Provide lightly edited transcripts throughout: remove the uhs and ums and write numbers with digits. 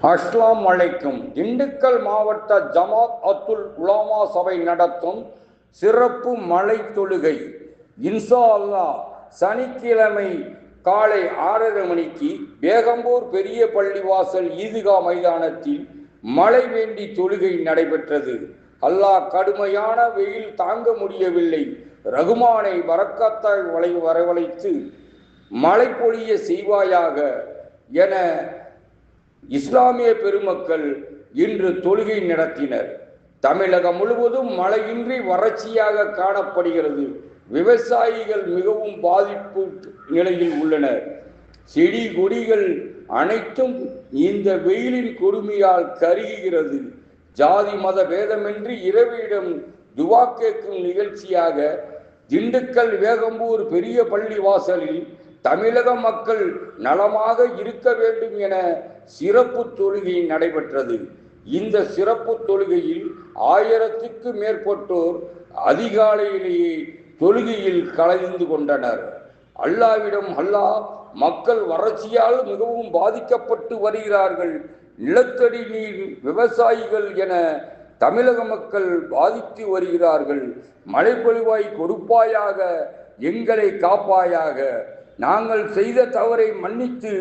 அஸ்லாம் வலைக்கும். திண்டுக்கல் மாவட்ட ஜமாத் அத்துல் உலமா சபை நடத்தும் சிறப்பு மழை தொழுகை இன்ஷா அல்லாஹ் சனிக்கிழமை காலை 6:30 மணிக்கு பேகம்பூர் பெரிய பள்ளிவாசல் ஈதுகா மைதானத்தில் மழை வேண்டி தொழுகை நடைபெற்றது. அல்லாஹ் கடுமையான வெயில் தாங்க முடியவில்லை. ரகுமானை பரக்கத்தாய் வரவழைத்து மழை பொழிய செய்வாயாக என இஸ்லாமிய பெருமக்கள் இன்று தொழுகை நடத்தினர். தமிழகம் முழுவதும் மழையின்றி வறட்சியாக காணப்படுகிறது. விவசாயிகள் மிகவும் பாதிப்பு நிலையில் உள்ளனர். செடி கொடிகள் அனைத்தும் இந்த வெயிலின் கொடுமையால் கருகுகிறது. ஜாதி மத பேதமின்றி இரவியிடம் துவா கேட்கும் நிகழ்ச்சியாக திண்டுக்கல் வேகம்பூர் பெரிய பள்ளி வாசலில் தமிழக மக்கள் நலமாக இருக்க வேண்டும் என சிறப்பு தொழுகை நடைபெற்றது. இந்த சிறப்பு தொழுகையில் 1000க்கு மேற்பட்டோர் அதிகாலையிலேயே தொழுகையில் கலந்து கொண்டனர். அல்லாவிடம் அல்லாஹ் மக்கள் வறட்சியால் மிகவும் பாதிக்கப்பட்டு வருகிறார்கள். நிலத்தடி நீர் விவசாயிகள் என தமிழக மக்கள் பாதித்து வருகிறார்கள். மழை பொழிவாய் கொடுப்பாயாக, எங்களை காப்பாயாக. நாங்கள் செய்த தவறை மன்னித்து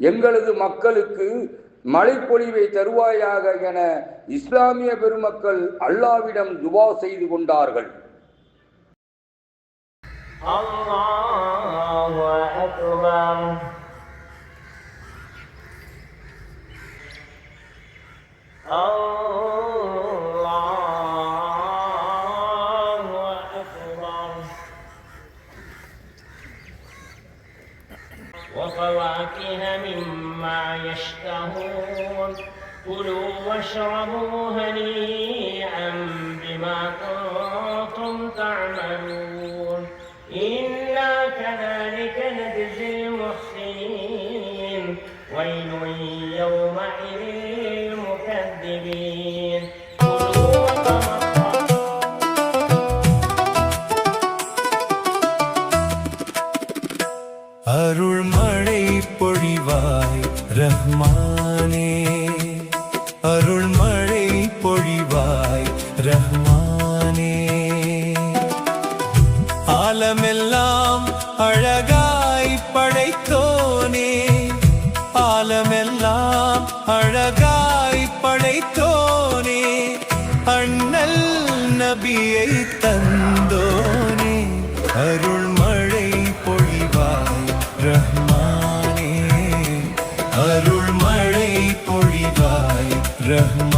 எங்களது மக்களுக்கு மழை பொழிவை தருவாயாக என இஸ்லாமிய பெருமக்கள் அல்லாவிடம் துவா செய்து கொண்டார்கள். அல்லாஹு அக்பர். وفواكه مما يشتهون كلوا واشربوا هنيئا بما كنتم تعملون إنا كذلك نجزي المحسنين ويل يومئذ للمكذبين. அருள் மழை பொழிவாய் ரஹ்மானே, அருள் மழை பொழிவாய் ரஹ்மானே. ஆலமெல்லாம் அழகாய் படைத்தோனே, ஆலமெல்லாம் அழகாய் படைத்தோனே. அண்ணல் நபியை தந்தோனே, அருள் மழை பொழிவாய் ரஹ்மானே, அருள் மழை பொழிவாய் ரஹ்மானே.